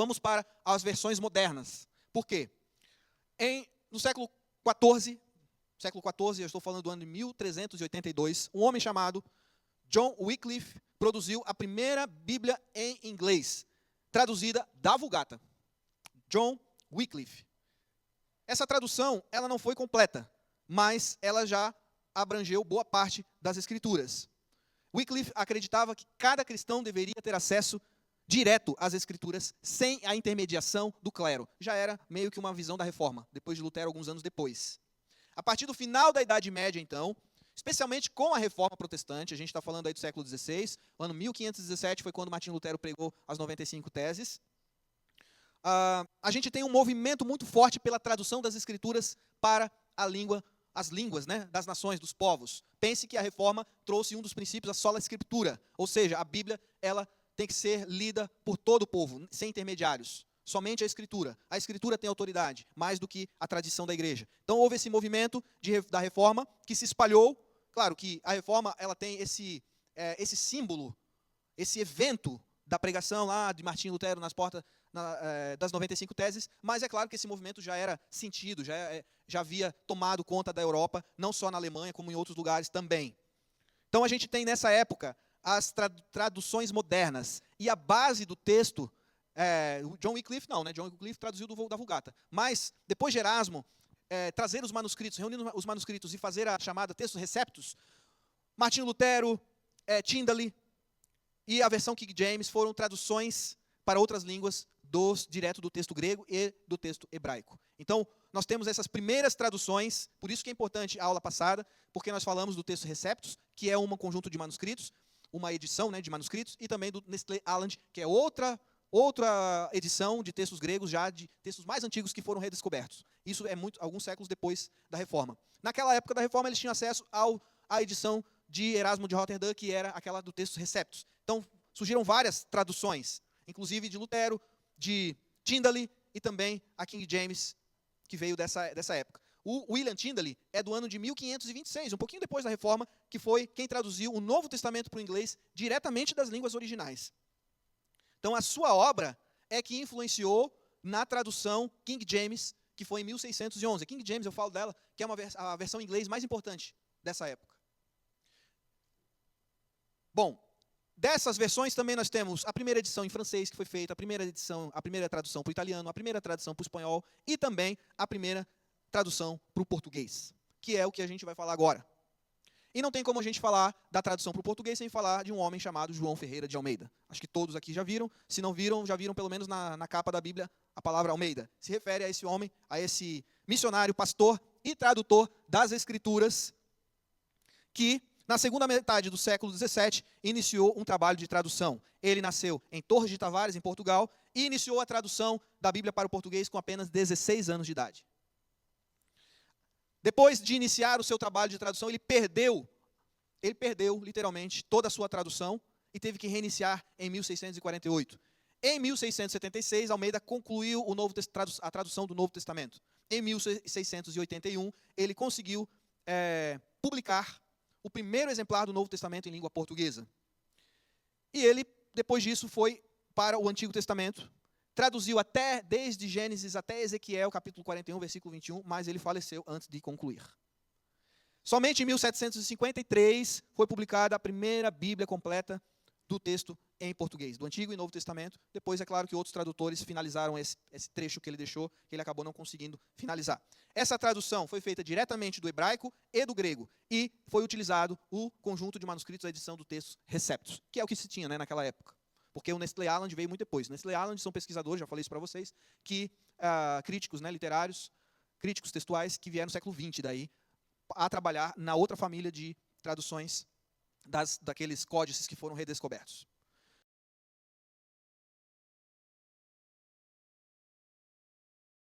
Vamos para as versões modernas. Por quê? No século XIV, eu estou falando do ano de 1382, um homem chamado John Wycliffe produziu a primeira Bíblia em inglês, traduzida da Vulgata. John Wycliffe. Essa tradução, ela não foi completa, mas ela já abrangeu boa parte das Escrituras. Wycliffe acreditava que cada cristão deveria ter acesso direto às Escrituras, sem a intermediação do clero. Já era meio que uma visão da Reforma, depois de Lutero, alguns anos depois. A partir do final da Idade Média, então, especialmente com a Reforma Protestante, a gente está falando aí do século XVI, o ano 1517 foi quando Martinho Lutero pregou as 95 teses. A gente tem um movimento muito forte pela tradução das Escrituras para as línguas, né, das nações, dos povos. Pense que a Reforma trouxe um dos princípios, a sola escritura, ou seja, a Bíblia ela tem que ser lida por todo o povo, sem intermediários. Somente a Escritura. A Escritura tem autoridade, mais do que a tradição da igreja. Então houve esse movimento da Reforma que se espalhou. Claro que a Reforma ela tem esse símbolo, esse evento da pregação lá de Martinho Lutero nas portas das 95 teses, mas é claro que esse movimento já era sentido, já havia tomado conta da Europa, não só na Alemanha, como em outros lugares também. Então a gente tem nessa época as traduções modernas, e a base do texto, John Wycliffe não, né? John Wycliffe traduziu da Vulgata, mas depois de Erasmo, trazer os manuscritos, reunir os manuscritos e fazer a chamada textos receptos, Martinho Lutero, Tyndale e a versão King James foram traduções para outras línguas direto do texto grego e do texto hebraico. Então, nós temos essas primeiras traduções, por isso que é importante a aula passada, porque nós falamos do texto receptos, que é um conjunto de manuscritos, uma edição, né, de manuscritos, e também do Nestlé Aland, que é outra edição de textos gregos, já de textos mais antigos que foram redescobertos. Isso é alguns séculos depois da Reforma. Naquela época da Reforma, eles tinham acesso à edição de Erasmo de Roterdã, que era aquela do texto receptos. Então, surgiram várias traduções, inclusive de Lutero, de Tyndale e também a King James, que veio dessa época. O William Tyndale é do ano de 1526, um pouquinho depois da Reforma, que foi quem traduziu o Novo Testamento para o inglês diretamente das línguas originais. Então, a sua obra é que influenciou na tradução King James, que foi em 1611. A King James, eu falo dela, que é a versão em inglês mais importante dessa época. Bom, dessas versões também nós temos a primeira edição em francês que foi feita, a primeira tradução para o italiano, a primeira tradução para o espanhol e também a primeira tradução para o português, que é o que a gente vai falar agora. E não tem como a gente falar da tradução para o português sem falar de um homem chamado João Ferreira de Almeida. Acho que todos aqui já viram. Se não viram, já viram pelo menos na capa da Bíblia a palavra Almeida. Se refere a esse homem, a esse missionário, pastor e tradutor das Escrituras, que na segunda metade do século XVII, iniciou um trabalho de tradução. Ele nasceu em Torres de Tavares, em Portugal, e iniciou a tradução da Bíblia para o português com apenas 16 anos de idade. Depois de iniciar o seu trabalho de tradução, ele perdeu literalmente toda a sua tradução e teve que reiniciar em 1648. Em 1676, Almeida concluiu a tradução do Novo Testamento. Em 1681, ele conseguiu publicar o primeiro exemplar do Novo Testamento em língua portuguesa. E ele, depois disso, foi para o Antigo Testamento, traduziu desde Gênesis até Ezequiel, capítulo 41, versículo 21, mas ele faleceu antes de concluir. Somente em 1753 foi publicada a primeira Bíblia completa do texto em português, do Antigo e Novo Testamento. Depois, é claro que outros tradutores finalizaram esse trecho que ele deixou, que ele acabou não conseguindo finalizar. Essa tradução foi feita diretamente do hebraico e do grego, e foi utilizado o conjunto de manuscritos, a edição do texto receptos, que é o que se tinha, né, naquela época. Porque o Nestlé Aland veio muito depois. O Nestlé Aland são pesquisadores, já falei isso para vocês, críticos, né, literários, críticos textuais, que vieram no século XX daí, a trabalhar na outra família de traduções daqueles códices que foram redescobertos.